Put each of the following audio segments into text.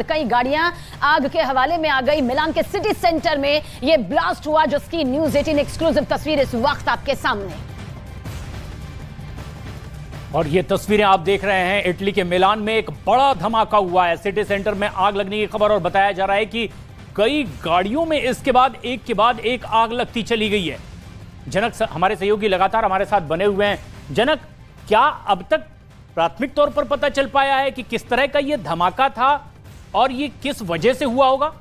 कई गाड़ियां आग के हवाले में आ गई। मिलान के सिटी सेंटर में यह ब्लास्ट हुआ, जिसकी न्यूज़ 18 एक्सक्लूसिव तस्वीर इस वक्त आपके सामने। और ये तस्वीरें आप देख रहे हैं, इटली के मिलान में एक बड़ा धमाका हुआ है। सिटी सेंटर में आग लगने की खबर और बताया जा रहा है कि कई गाड़ियों में इसके बाद एक आग लगती चली गई है। जनक हमारे सहयोगी लगातार हमारे साथ बने हुए हैं। जनक, क्या अब तक प्राथमिक तौर पर पता चल पाया है कि किस तरह का यह धमाका था और ये किस वजह से हुआ होगा?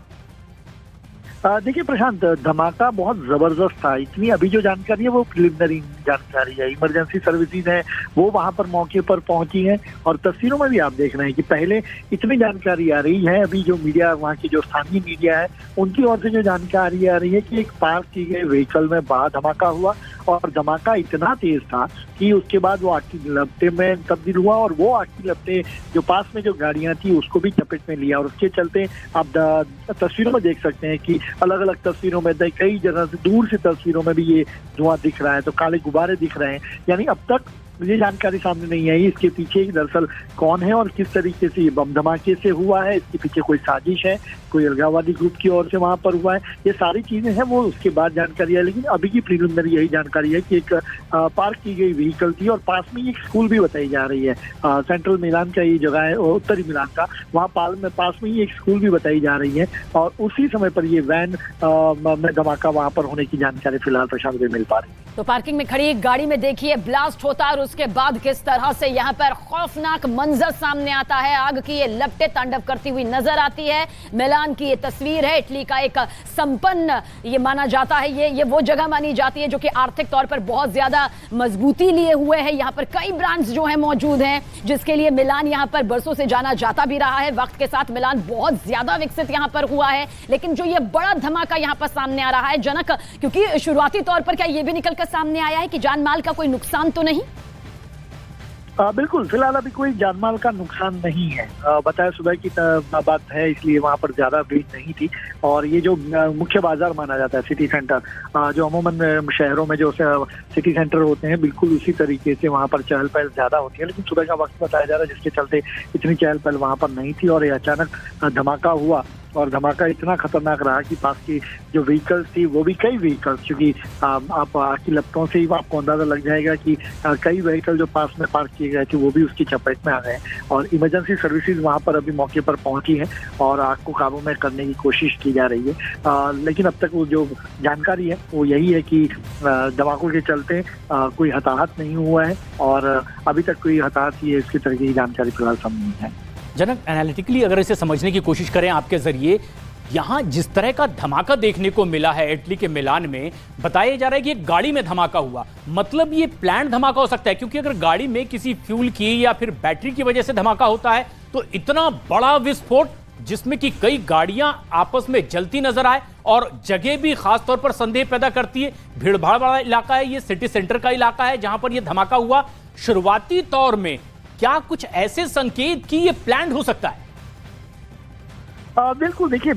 देखिए प्रशांत, धमाका बहुत जबरदस्त था। इतनी अभी जो जानकारी है वो प्रिलिमिनरी जानकारी है। इमरजेंसी सर्विसेज है वो वहां पर मौके पर पहुंची हैं और तस्वीरों में भी आप देख रहे हैं कि पहले इतनी जानकारी आ रही है। अभी जो मीडिया, वहाँ की जो स्थानीय मीडिया है, उनकी ओर से जो जानकारी आ रही है कि एक पार्क की गई व्हीकल में बड़ा धमाका हुआ और धमाका इतना तेज था कि उसके बाद वो आग की लपटे में तब्दील हुआ और वो आग की लपटे जो पास में जो गाड़ियां थी उसको भी चपेट में लिया। और उसके चलते आप तस्वीरों में देख सकते हैं कि अलग अलग तस्वीरों में कई जगह से दूर से तस्वीरों में भी ये धुआं दिख रहा है, तो काले गुब्बारे दिख रहे हैं। यानी अब तक मुझे जानकारी सामने नहीं आई इसके पीछे दरअसल कौन है और किस तरीके से ये बम धमाके से हुआ है। इसके पीछे कोई साजिश है, कोई अलगाववादी ग्रुप की ओर से वहां पर हुआ है, ये सारी चीजें हैं वो उसके बाद जानकारी है। लेकिन अभी की प्रीलिमिनरी यही जानकारी है कि एक पार्क की गई व्हीकल थी और पास में एक स्कूल भी बताई जा रही है। सेंट्रल मिलान का ये जगह है, उत्तरी मिलान का, वहाँ पास में ही एक स्कूल भी बताई जा रही है और उसी समय पर ये वैन में धमाका वहां पर होने की जानकारी फिलहाल प्रशांत में मिल पा रही है। तो पार्किंग में खड़ी गाड़ी में देखिए ब्लास्ट होता है और उसके बाद किस तरह से यहाँ पर खौफनाक मंजर सामने आता है। आग की ये लपटें तांडव करती हुई नजर आती है। मिलान की ये तस्वीर है। इटली का एक संपन्न ये माना जाता है, ये वो जगह मानी जाती है जो कि आर्थिक तौर पर बहुत ज्यादा मजबूती लिए हुए है। यहाँ पर कई ब्रांड्स जो है मौजूद हैं, जिसके लिए मिलान यहाँ पर बरसों से जाना जाता भी रहा है। वक्त के साथ मिलान बहुत ज्यादा विकसित यहाँ पर हुआ है। लेकिन जो ये बड़ा धमाका यहाँ पर सामने आ रहा है जनक, क्योंकि शुरुआती तौर पर क्या ये भी निकलकर सामने आया है कि जान माल का कोई नुकसान तो नहीं? बिल्कुल, फिलहाल अभी कोई जानमाल का नुकसान नहीं है। बताया सुबह की बात है, इसलिए वहां पर ज्यादा भीड़ नहीं थी। और ये जो मुख्य बाजार माना जाता है सिटी सेंटर, जो अमूमन शहरों में जो सिटी सेंटर होते हैं, बिल्कुल उसी तरीके से वहां पर चहल पहल ज्यादा होती है। लेकिन सुबह का वक्त बताया जा रहा है जिसके चलते इतनी चहल पहल वहां पर नहीं थी और ये अचानक धमाका हुआ और धमाका इतना खतरनाक रहा कि पास की जो व्हीकल्स थी वो भी कई व्हीकल्स, क्योंकि आप आग की लपटों से ही आपको अंदाजा लग जाएगा कि कई व्हीकल जो पास में पार्क किए गए थे वो भी उसकी चपेट में आ गए और इमरजेंसी सर्विसेज वहां पर अभी मौके पर पहुंची है और आग को काबू में करने की कोशिश की जा रही है। लेकिन अब तक वो जो जानकारी है वो यही है कि धमाकों के चलते कोई हताहत नहीं हुआ है और अभी तक कोई हताहत ही है इसकी तरह की जानकारी फिलहाल सामने नहीं है। जनक, एनालिटिकली अगर इसे समझने की कोशिश करें आपके जरिए, यहां जिस तरह का धमाका देखने को मिला है इटली के मिलान में, बताया जा रहा है कि एक गाड़ी में धमाका हुआ, मतलब ये प्लान धमाका हो सकता है। क्योंकि अगर गाड़ी में किसी फ्यूल की या फिर बैटरी की वजह से धमाका होता है तो इतना बड़ा विस्फोट जिसमें कि कई गाड़ियां आपस में जलती नजर आए और जगह भी खासतौर पर संदेह पैदा करती है। भीड़भाड़ वाला इलाका है, ये सिटी सेंटर का इलाका है जहां पर यह धमाका हुआ। शुरुआती तौर में क्या कुछ ऐसे संकेत कि ये प्लान हो सकता है? बिल्कुल, देखिए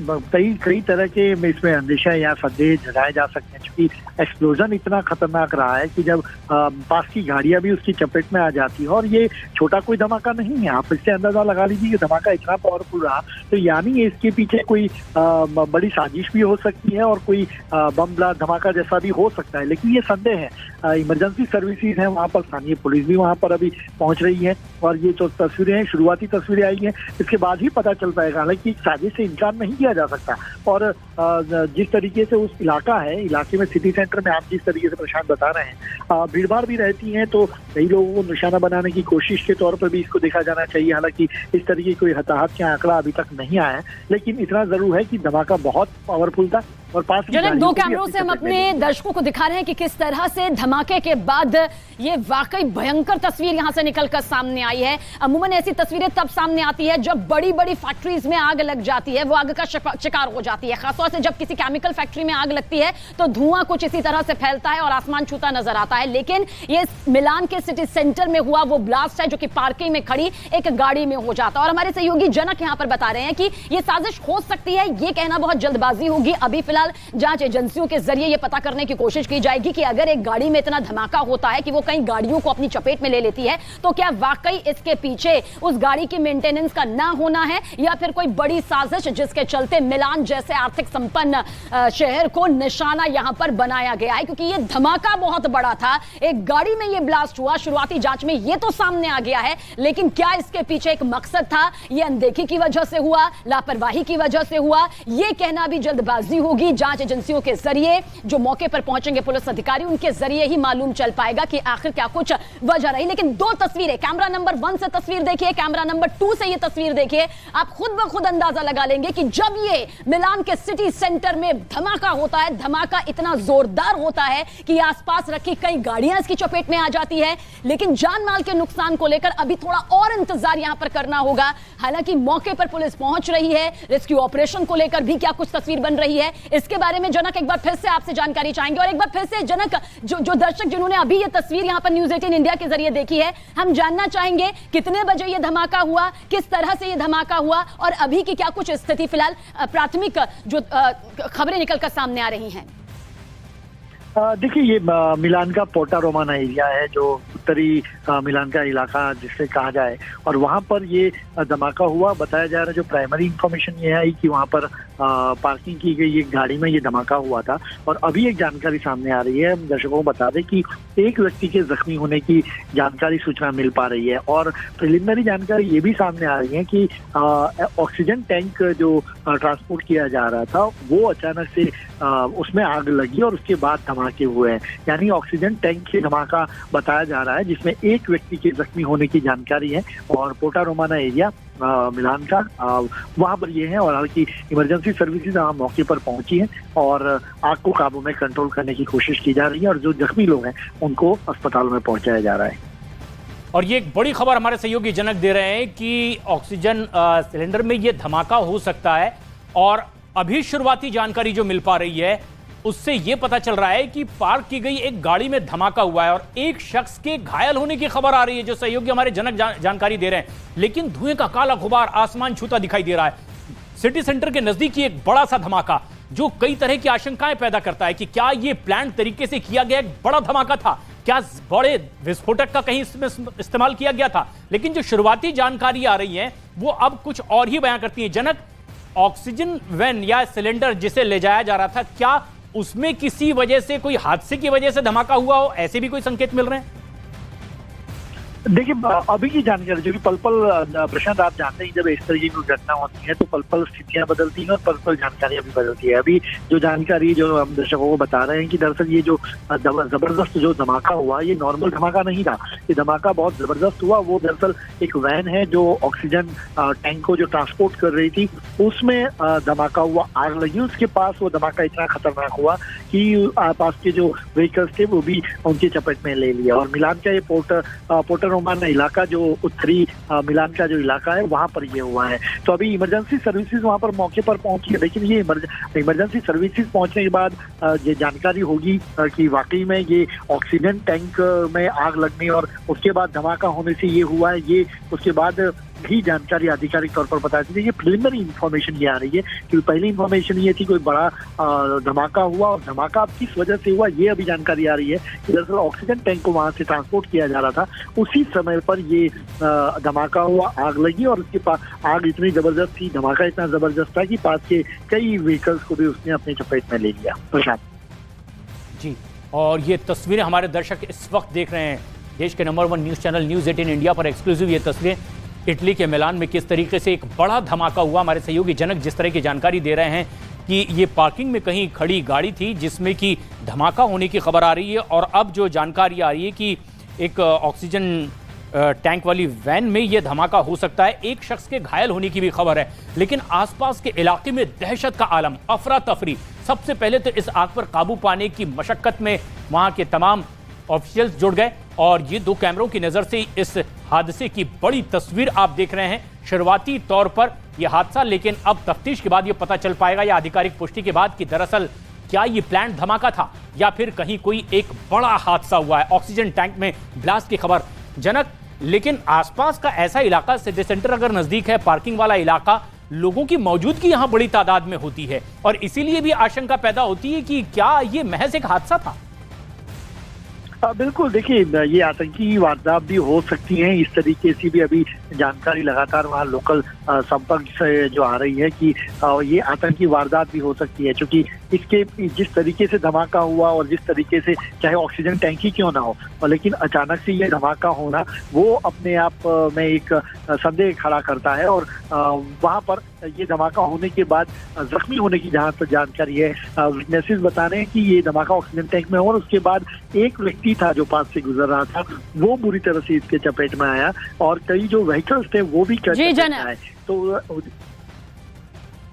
कई तरह के इसमें अंदेशा या संदेह जताए जा सकते हैं, क्योंकि एक्सप्लोजन इतना खतरनाक रहा है कि जब पास की गाड़ियां भी उसकी चपेट में आ जाती है और ये छोटा कोई धमाका नहीं है। आप इससे अंदाजा लगा लीजिए कि धमाका इतना पावरफुल रहा, तो यानी इसके पीछे कोई बड़ी साजिश भी हो सकती है और कोई बम ब्लास्ट धमाका जैसा भी हो सकता है। लेकिन ये संदेह है। इमरजेंसी सर्विसेज है वहाँ पर, स्थानीय पुलिस भी वहाँ पर अभी पहुंच रही है और ये जो तस्वीरें हैं, शुरुआती तस्वीरें आई हैं, इसके बाद ही पता चल पाएगा। हालांकि साजिश से इनकार नहीं किया जा सकता और जिस तरीके से उस इलाके में सिटी सेंटर में आप जिस तरीके से प्रशांत बता रहे हैं, भीड़भाड़ भी रहती है, तो कई लोगों को निशाना बनाने की कोशिश के तौर पर भी इसको देखा जाना चाहिए। हालांकि इस तरीके कोई हताहत का आंकड़ा अभी तक नहीं आया है, लेकिन इतना जरूर है कि धमाका बहुत पावरफुल था और पास जनक, दो कैमरों से हम अपने दर्शकों को दिखा रहे हैं कि किस तरह से धमाके के बाद ये वाकई भयंकर तस्वीर यहां से निकलकर सामने आई है। अमूमन ऐसी तस्वीरें तब सामने आती है जब बड़ी बड़ी फैक्ट्रीज में आग लग जाती है, वो आग का शिकार हो जाती है। खासतौर से जब किसी केमिकल फैक्ट्री में आग लगती है तो धुआं कुछ इसी तरह से फैलता है और आसमान छूता नजर आता है। लेकिन ये मिलान के सिटी सेंटर में हुआ वो ब्लास्ट है जो कि पार्किंग में खड़ी एक गाड़ी में हो जाता है। और हमारे सहयोगी जनक यहां पर बता रहे हैं कि ये साजिश हो सकती है, ये कहना बहुत जल्दबाजी होगी। अभी फिलहाल फिलहाल जांच एजेंसियों के जरिए यह पता करने की कोशिश की जाएगी कि अगर एक गाड़ी में इतना धमाका होता है कि वो कई गाड़ियों को अपनी चपेट में ले लेती है, तो क्या वाकई इसके पीछे उस गाड़ी की मेंटेनेंस का ना होना है या फिर कोई बड़ी साजिश जिसके चलते मिलान जैसे आर्थिक संपन्न शहर को निशाना यहां पर बनाया गया है। क्योंकि यह धमाका बहुत बड़ा था, एक गाड़ी में यह ब्लास्ट हुआ, शुरुआती जांच में यह तो सामने आ गया है, लेकिन क्या इसके पीछे एक मकसद था? यह अनदेखी की वजह से हुआ, लापरवाही की वजह से हुआ, यह कहना भी जल्दबाजी होगी। जांच एजेंसियों के जरिए जो मौके पर पहुंचेंगे पुलिस अधिकारी, उनके जरिए ही मालूम चल पाएगा कि आखिर क्या कुछ वजह रही। लेकिन दो तस्वीरें, कैमरा नंबर 1 से तस्वीर देखिए, कैमरा नंबर 2 से यह तस्वीर देखिए, आप खुद ब खुद अंदाजा लगा लेंगे कि जब ये मिलान के सिटी सेंटर में धमाका होता है, धमाका इतना जोरदार होता है कि आसपास रखी कई गाड़ियां इसकी चपेट में आ जाती है। लेकिन जान माल के नुकसान को लेकर अभी थोड़ा और इंतजार यहां पर करना होगा। हालांकि मौके पर पुलिस पहुंच रही है, रेस्क्यू ऑपरेशन को लेकर भी क्या कुछ तस्वीर बन रही है, इसके बारे में जनक एक बार फिर से आपसे जानकारी चाहेंगे। और एक बार फिर से जनक, जो दर्शक जिन्होंने अभी ये तस्वीर यहां पर न्यूज़ 18 इंडिया के जरिए देखी है, हम जानना चाहेंगे कितने बजे ये धमाका हुआ, किस तरह से ये धमाका हुआ और अभी की क्या कुछ स्थिति फिलहाल प्राथमिक जो खबरें निकलकर सामने आ रही हैं। देखिए, ये मिलान का पोर्टा रोमाना एरिया है, जो उत्तरी मिलान का इलाका जिसे कहा जाए, और वहाँ पर ये धमाका हुआ। बताया जा रहा है, जो प्राइमरी इंफॉर्मेशन ये आई कि वहाँ पर पार्किंग की गई एक गाड़ी में ये धमाका हुआ था। और अभी एक जानकारी सामने आ रही है, हम दर्शकों को बता दें कि एक व्यक्ति के जख्मी होने की जानकारी, सूचना मिल पा रही है। और प्रिलिमिनरी जानकारी ये भी सामने आ रही है कि ऑक्सीजन टैंक जो ट्रांसपोर्ट किया जा रहा था, वो अचानक से उसमें आग लगी और उसके बाद धमाके हुए हैं। यानी ऑक्सीजन टैंक से धमाका बताया जा रहा है, जिसमें एक व्यक्ति के जख्मी होने की जानकारी है। और पोर्टा रोमाना एरिया मिलान का वहाँ पर ये है। और हालांकि इमरजेंसी सर्विसेज वहाँ मौके पर पहुंची हैं और आग को काबू में कंट्रोल करने की कोशिश की जा रही है, और जो जख्मी लोग हैं उनको अस्पतालों में पहुंचाया जा रहा है। और ये एक बड़ी खबर हमारे सहयोगी जनक दे रहे हैं कि ऑक्सीजन सिलेंडर में ये धमाका हो सकता है। और अभी शुरुआती जानकारी जो मिल पा रही है उससे यह पता चल रहा है कि पार्क की गई एक गाड़ी में धमाका हुआ है और एक शख्स के घायल होने की खबर आ रही है, जो सहयोगी हमारे जनक जानकारी दे रहे हैं। लेकिन धुएं का काला गुबार आसमान छूता दिखाई दे रहा है। सिटी सेंटर के नजदीक ही एक बड़ा सा धमाका जो कई तरह की आशंकाएं पैदा करता है कि क्या यह प्लान तरीके से किया गया एक बड़ा धमाका था, क्या बड़े विस्फोटक का कहीं इसमें इस्तेमाल किया गया था। लेकिन जो शुरुआती जानकारी आ रही है वो अब कुछ और ही बयां करती है। जनक, ऑक्सीजन वैन या सिलेंडर जिसे ले जाया जा रहा था, क्या उसमें किसी वजह से, कोई हादसे की वजह से धमाका हुआ हो, ऐसे भी कोई संकेत मिल रहे हैं? देखिए, अभी की जानकारी जो कि पल पल, प्रशांत आप जानते हैं, जब इस तरीके की घटना होती है तो पल पल स्थितियां बदलती हैं और पल पल जानकारियां भी बदलती है। अभी जो जानकारी जो हम दर्शकों को बता रहे हैं कि दरअसल ये जो जबरदस्त जो धमाका हुआ, ये नॉर्मल धमाका नहीं था, ये धमाका बहुत जबरदस्त हुआ। वो दरअसल एक वैन है जो ऑक्सीजन टैंक को जो ट्रांसपोर्ट कर रही थी, उसमें धमाका हुआ, आग लगी। उसके पास वो धमाका इतना खतरनाक हुआ कि पास के जो व्हीकल्स थे वो भी उनकी चपेट में ले लिया। और मिलान का ये पोर्टा रोमाना इलाका, जो उत्तरी मिलान का जो इलाका है, वहां पर ये हुआ है। तो अभी इमरजेंसी सर्विसेज वहां पर मौके पर पहुंची है। लेकिन ये इमरजेंसी सर्विसेज पहुंचने के बाद ये जानकारी होगी कि वाकई में ये ऑक्सीजन टैंक में आग लगने और उसके बाद धमाका होने से ये हुआ है। ये उसके बाद भी जानकारी आधिकारिक तौर पर बताई थी। ये प्रिलिमिनरी इंफॉर्मेशन ये आ रही है कि पहली इंफॉर्मेशन ये थी कोई बड़ा धमाका हुआ, और धमाका अब किस वजह से हुआ ये अभी जानकारी आ रही है कि दरअसल ऑक्सीजन टैंक को वहां से ट्रांसपोर्ट किया जा रहा था, उसी समय पर ये धमाका हुआ, आग लगी। और उसके पास आग इतनी जबरदस्त थी, धमाका इतना जबरदस्त था कि पास के कई व्हीकल्स को भी उसने अपनी चपेट में ले लिया। प्रशांत जी, और ये तस्वीरें हमारे दर्शक इस वक्त देख रहे हैं देश के number 1 news channel news 18 India पर एक्सक्लूसिव। ये तस्वीरें इटली के मिलान में किस तरीके से एक बड़ा धमाका हुआ। हमारे सहयोगी जनक जिस तरह की जानकारी दे रहे हैं कि ये पार्किंग में कहीं खड़ी गाड़ी थी जिसमें कि धमाका होने की खबर आ रही है। और अब जो जानकारी आ रही है कि एक ऑक्सीजन टैंक वाली वैन में यह धमाका हो सकता है, एक शख्स के घायल होने की भी खबर है। लेकिन आसपास के इलाके में दहशत का आलम, अफरा तफरी। सबसे पहले तो इस आग पर काबू पाने की मशक्कत में वहां के तमाम ऑफिशियल्स जुड़ गए और ये 2 कैमरों की नजर से इस हादसे की बड़ी तस्वीर आप देख रहे हैं। शुरुआती तौर पर यह हादसा, लेकिन अब तफ्तीश के बाद यह पता चल पाएगा या आधिकारिक पुष्टि के बाद कि दरअसल क्या ये प्लान धमाका था या फिर कहीं कोई एक बड़ा हादसा हुआ है। ऑक्सीजन टैंक में ब्लास्ट की खबर जनक, लेकिन आसपास का ऐसा इलाका, सिटी सेंटर अगर नजदीक है, पार्किंग वाला इलाका, लोगों की मौजूदगी यहां बड़ी तादाद में होती है और इसीलिए भी आशंका पैदा होती है कि क्या ये महज एक हादसा था। बिल्कुल, देखिए ये आतंकी वारदात भी हो सकती हैं। इस तरीके से भी अभी जानकारी लगातार वहाँ लोकल संपर्क से जो आ रही है कि ये आतंकी वारदात भी हो सकती है, क्योंकि इसके जिस तरीके से धमाका हुआ और जिस तरीके से चाहे ऑक्सीजन टैंक ही क्यों ना हो, लेकिन अचानक से ये धमाका होना वो अपने आप में एक संदेह खड़ा करता है। और वहाँ पर ये धमाका होने के बाद जख्मी होने की जहाँ तक जानकारी है, विटनेसेस बता रहे हैं कि ये धमाका ऑक्सीजन टैंक में हुआ और उसके बाद एक व्यक्ति था जो पास से गुजर रहा था, वो बुरी तरह से इसके चपेट में आया और कई जो व्हीकल्स थे वो भी चपेट में आए।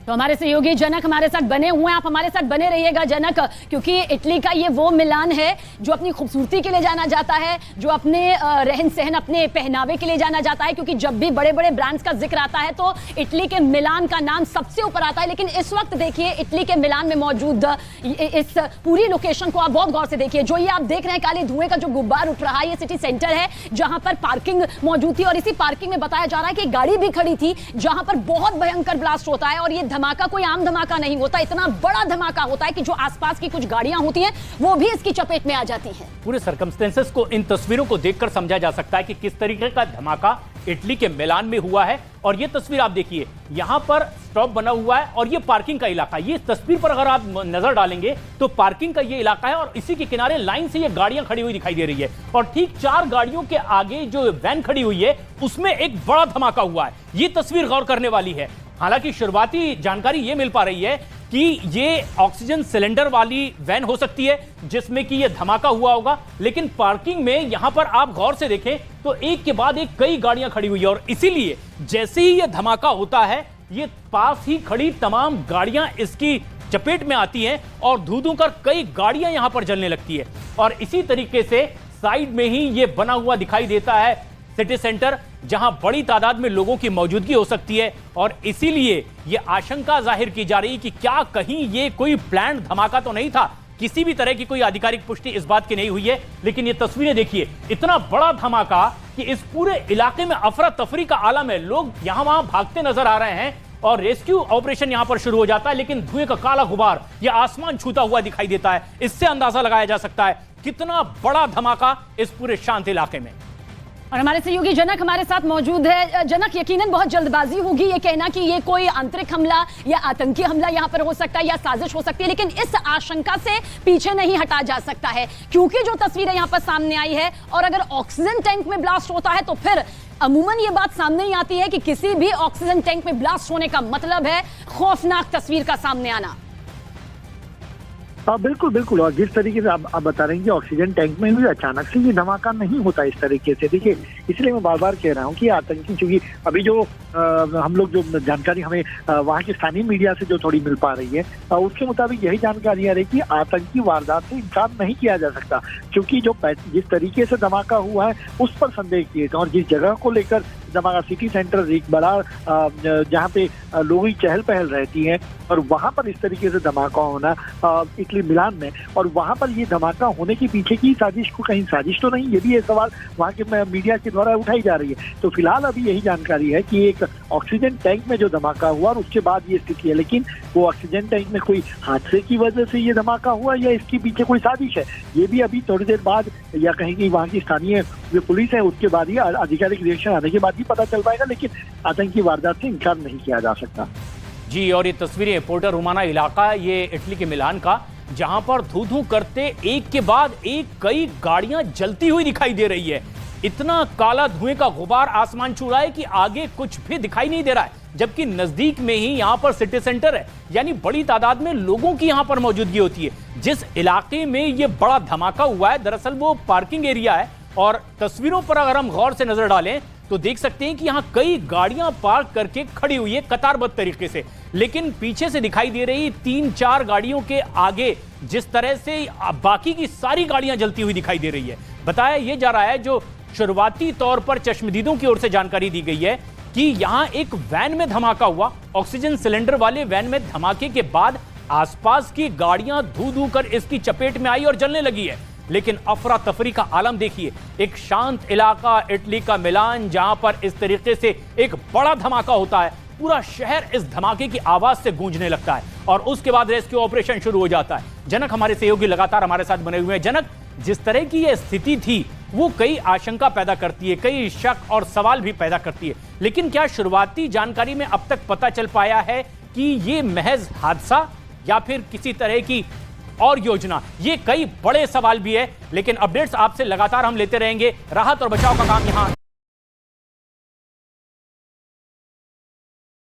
तो हमारे सहयोगी जनक हमारे साथ बने हुए हैं, आप हमारे साथ बने रहिएगा जनक, क्योंकि इटली का ये वो मिलान है जो अपनी खूबसूरती के लिए जाना जाता है, जो अपने रहन सहन, अपने पहनावे के लिए जाना जाता है, क्योंकि जब भी बड़े बड़े ब्रांड्स का जिक्र आता है तो इटली के मिलान का नाम सबसे ऊपर आता है। लेकिन इस वक्त देखिए इटली के मिलान में मौजूद इस पूरी लोकेशन को आप बहुत गौर से देखिए। जो ये आप देख रहे हैं काले धुएं का जो गुब्बार उठ रहा है, ये सिटी सेंटर है जहां पर पार्किंग मौजूद थी और इसी पार्किंग में बताया जा रहा है कि गाड़ी भी खड़ी थी जहां पर बहुत भयंकर ब्लास्ट होता है। और ये धमाका कोई आम धमाका नहीं होता, इतना बड़ा धमाका होता है कि जो आसपास की कुछ गाड़ियां होती हैं वो भी इसकी चपेट में आ जाती हैं। पूरे सर्कमस्टेंसेस को इन तस्वीरों को देखकर समझा जा सकता है कि किस तरीके का धमाका इटली के मिलान में हुआ है। और ये तस्वीर आप देखिए, यहां पर स्टॉप बना हुआ है और ये पार्किंग का इलाका। ये तस्वीर पर अगर आप नजर डालेंगे तो पार्किंग का ये इलाका है और इसी के किनारे लाइन से ये गाड़ियां खड़ी हुई दिखाई दे रही है और ठीक 4 गाड़ियों के आगे जो वैन खड़ी हुई है उसमें एक बड़ा धमाका हुआ है। ये तस्वीर गौर करने वाली है। हालांकि शुरुआती जानकारी ये मिल पा रही है कि ये ऑक्सीजन सिलेंडर वाली वैन हो सकती है जिसमें कि ये धमाका हुआ होगा, लेकिन पार्किंग में यहां पर आप गौर से देखें तो एक के बाद एक कई गाड़ियां खड़ी हुई है और इसीलिए जैसे ही ये धमाका होता है ये पास ही खड़ी तमाम गाड़ियां इसकी चपेट में आती हैं और धू-धू कर कई गाड़ियां यहां पर जलने लगती है। और इसी तरीके से साइड में ही ये बना हुआ दिखाई देता है सिटी सेंटर, जहां बड़ी तादाद में लोगों की मौजूदगी हो सकती है और इसीलिए यह आशंका जाहिर की जा रही है कि क्या कहीं ये कोई प्लान धमाका तो नहीं था। किसी भी तरह की कोई आधिकारिक पुष्टि इस बात की नहीं हुई है, लेकिन ये तस्वीरें देखिए, इतना बड़ा धमाका कि इस पूरे इलाके में अफरा तफरी का आलम है। लोग यहां वहां भागते नजर आ रहे हैं और रेस्क्यू ऑपरेशन यहां पर शुरू हो जाता है, लेकिन धुएं का काला गुबार यह आसमान छूता हुआ दिखाई देता है। इससे अंदाजा लगाया जा सकता है कितना बड़ा धमाका इस पूरे शांत इलाके में। और हमारे सहयोगी जनक हमारे साथ मौजूद है। जनक, यकीनन बहुत जल्दबाजी होगी ये कहना कि ये कोई आंतरिक हमला या आतंकी हमला यहाँ पर हो सकता है या साजिश हो सकती है, लेकिन इस आशंका से पीछे नहीं हटा जा सकता है क्योंकि जो तस्वीरें यहाँ पर सामने आई है और अगर ऑक्सीजन टैंक में ब्लास्ट होता है तो फिर अमूमन ये बात सामने ही आती है कि किसी भी ऑक्सीजन टैंक में ब्लास्ट होने का मतलब है खौफनाक तस्वीर का सामने आना। बिल्कुल बिल्कुल, और जिस तरीके से आप बता रहे हैं कि ऑक्सीजन टैंक में भी अचानक से ये धमाका नहीं होता इस तरीके से। देखिए, इसलिए मैं बार बार कह रहा हूँ कि आतंकी, चूंकि अभी जो हम लोग जो जानकारी हमें वहाँ की स्थानीय मीडिया से जो थोड़ी मिल पा रही है उसके मुताबिक यही जानकारी आ रही है कि आतंकी वारदात से इंकार नहीं किया जा सकता, क्योंकि जो जिस तरीके से धमाका हुआ है उस पर संदेह किए थे और जिस जगह को लेकर धमाका, सिटी सेंटर एक बड़ा जहाँ पे लोगों की चहल पहल रहती है और वहां पर इस तरीके से धमाका होना इटली मिलान में, और वहां पर ये धमाका होने के पीछे की साजिश को कहीं साजिश तो नहीं, ये भी ये सवाल वहां के मीडिया के द्वारा उठाई जा रही है। तो फिलहाल अभी यही जानकारी है कि एक ऑक्सीजन टैंक में जो धमाका हुआ और उसके बाद ये स्थिति है, लेकिन वो ऑक्सीजन टैंक में कोई हादसे की वजह से ये धमाका हुआ या इसके पीछे कोई साजिश है, ये भी अभी थोड़ी देर बाद या कहीं वहां की स्थानीय जो पुलिस है उसके बाद ही आधिकारिक रिएक्शन आने के बाद ही पता चल पाएगा, लेकिन आतंकी वारदात से इंकार नहीं किया जा सकता। जी, और ये तस्वीरें पोर्टा रोमाना इलाका, ये इटली के मिलान का, जहां पर धू-धू करते एक के बाद एक कई गाड़ियां जलती हुई दिखाई दे रही है। इतना काला धुएं का गुबार आसमान छू रहा है कि आगे कुछ भी दिखाई नहीं दे रहा है, जबकि नजदीक में ही यहां पर सिटी सेंटर है, यानी बड़ी तादाद में लोगों की यहां पर मौजूदगी होती है। जिस इलाके में ये बड़ा धमाका हुआ है दरअसल वो पार्किंग एरिया है और तस्वीरों पर अगर हम गौर से नजर डालें तो देख सकते हैं कि यहां कई गाड़ियां पार्क करके खड़ी हुई है कतारबद्ध तरीके से, लेकिन पीछे से दिखाई दे रही 3-4 गाड़ियों के आगे जिस तरह से बाकी की सारी गाड़ियां जलती हुई दिखाई दे रही है। बताया यह जा रहा है, जो शुरुआती तौर पर चश्मदीदों की ओर से जानकारी दी गई है, कि यहां एक वैन में धमाका हुआ, ऑक्सीजन सिलेंडर वाले वैन में धमाके के बाद आसपास की गाड़ियां धू-धू कर इसकी चपेट में आई और जलने लगी है। लेकिन अफरा तफरी का आलम देखिए, एक शांत इलाका इटली का मिलान, जहां पर इस तरीके से एक बड़ा धमाका होता है पूरा शहर इस धमाके की आवाज से गूंजने लगता है और उसके बाद रेस्क्यू ऑपरेशन शुरू हो जाता है। जनक हमारे सहयोगी लगातार हमारे साथ बने हुए हैं। जनक, जिस तरह की यह स्थिति थी वो कई आशंका पैदा करती है, कई शक और सवाल भी पैदा करती है, लेकिन क्या शुरुआती जानकारी में अब तक पता चल पाया है कि ये महज हादसा या फिर किसी तरह की और योजना? ये कई बड़े सवाल भी है, लेकिन अपडेट्स आपसे लगातार हम लेते रहेंगे। राहत और बचाव का काम यहां